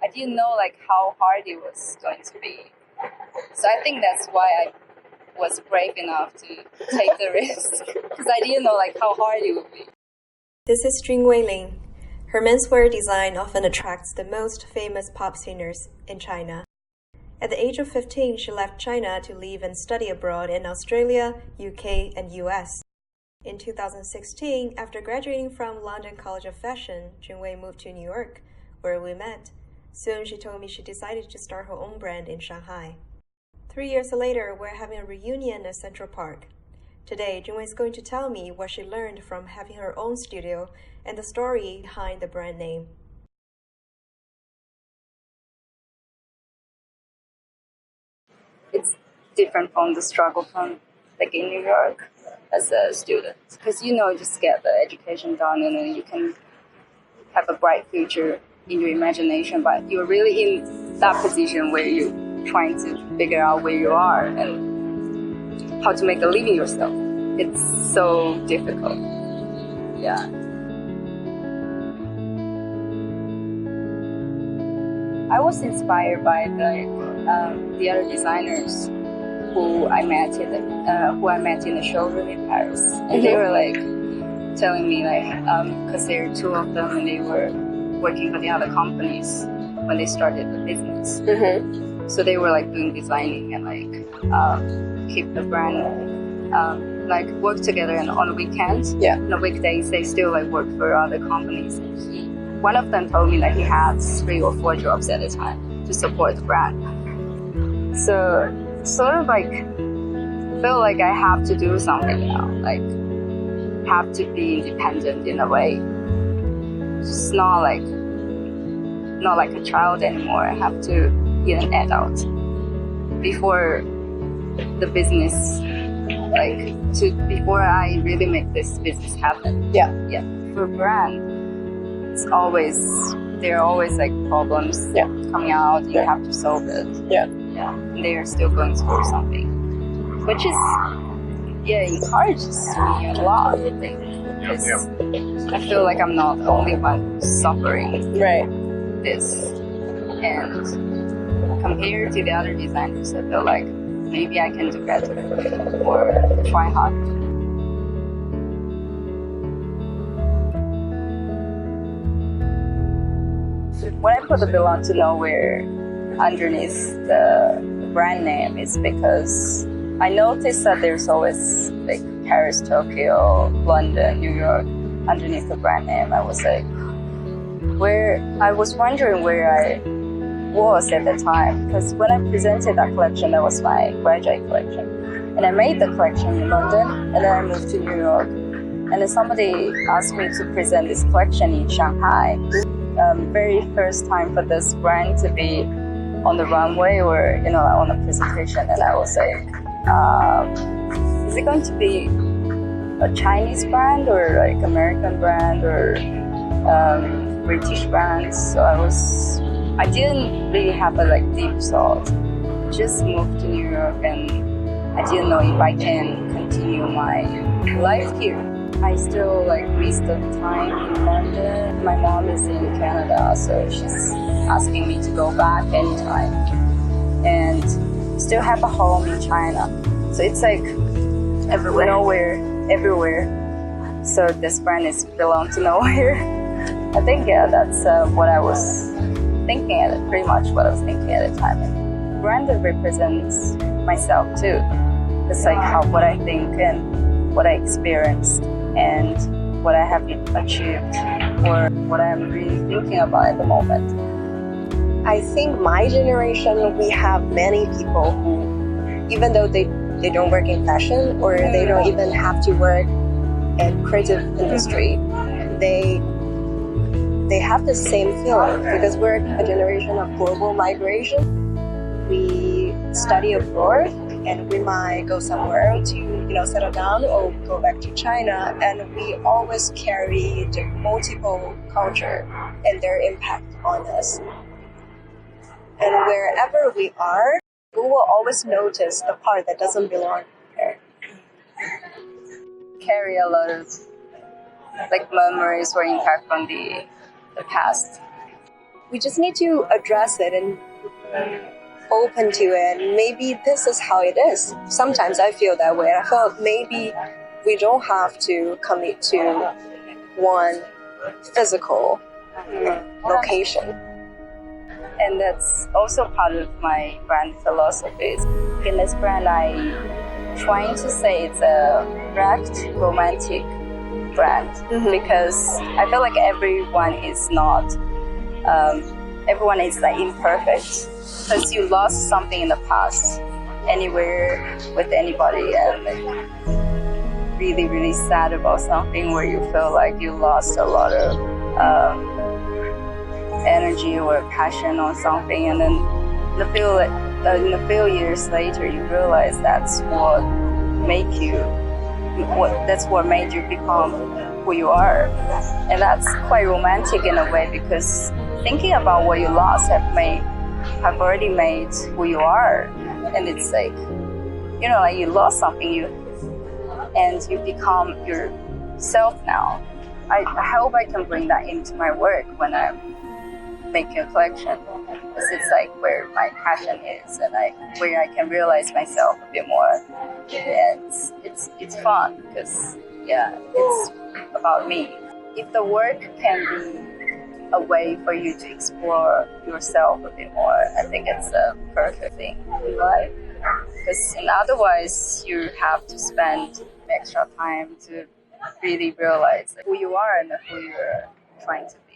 didn't know like how hard it was going to be. So I think that's why I was brave enough to take the risk, because I didn't know like how hard it would be. This is Junwei Lin. Her menswear design often attracts the most famous pop singers in China. At the age of 15, she left China to live and study abroad in Australia, UK, and US. In 2016, after graduating from London College of Fashion, Junwei moved to New York, where we met. Soon, she told me she decided to start her own brand in Shanghai. 3 years later, we're having a reunion at Central Park. Today, Junwei is going to tell me what she learned from having her own studio and the story behind the brand name. It's different from the struggle from like in New York as a student, because you just get the education done and then you can have a bright future in your imagination, but you're really in that position where you're trying to figure out where you are and how to make a living yourself. It's so difficult. Yeah. I was inspired by the other designers who I met in the showroom in Paris, and they were like telling me because there are two of them and they were working for the other companies when they started the business. So they were like doing designing and keep the brand work together, and on the weekends, on the weekdays they still work for other companies. One of them told me that he had 3 or 4 jobs at a time to support the brand. So sort of feel like I have to do something now, have to be independent in a way. Just not like a child anymore. I have to be an adult before the business, before I really make this business happen. Yeah. For brand, there are always problems coming out. You have to solve it. And they are still going through something, which is encourages me a lot, I think, because I feel like I'm not the only one suffering this. And compared to the other designers, I feel like maybe I can do better or try hard. When I put the Belong to Nowhere underneath the brand name, is because I noticed that there's always Paris, Tokyo, London, New York underneath the brand name. I was wondering where I was at the time, because when I presented that collection, that was my graduate collection, and I made the collection in London, and then I moved to New York, and then somebody asked me to present this collection in Shanghai. Very first time for this brand to be on the runway or on a presentation, and I was is it going to be a Chinese brand or American brand or British brand? So I didn't really have a deep thought. Just moved to New York, and I didn't know if I can continue my life here. I still miss the time in London. My mom is in Canada, so she's asking me to go back anytime, and still have a home in China. So it's everywhere. So this brand is Belong to Nowhere. I think that's what I was thinking pretty much what I was thinking at the time. And brand that represents myself too. It's what I think and what I experienced and what I have achieved or what I'm really thinking about at the moment. I think my generation, we have many people who, even though they don't work in fashion or they don't even have to work in creative industry, they have the same feeling, because we're a generation of global migration. We study abroad and we might go somewhere to settle down or go back to China, and we always carry the multiple culture and their impact on us. And wherever we are, we will always notice the part that doesn't belong there. Carry a lot of memories or impact from the past. we just need to address it and open to it. Maybe this is how it is. Sometimes I feel that way. I felt maybe we don't have to commit to one physical location. And that's also part of my brand philosophy. In this brand, I'm trying to say it's a direct romantic brand because I feel like everyone is not, everyone is like imperfect because you lost something in the past, anywhere with anybody, and like, really, really sad about something where you feel like you lost a lot of energy or passion on something, and then in a few years later you realize that's what made you become who you are. And that's quite romantic in a way, because thinking about what you lost have already made who you are. And it's like, like you lost something and you become yourself now. I hope I can bring that into my work when I'm making a collection, because it's like where my passion is and where I can realize myself a bit more. And it's fun because it's about me. If the work can be a way for you to explore yourself a bit more, I think it's a perfect thing in life. Because otherwise you have to spend extra time to really realize who you are and who you're trying to be.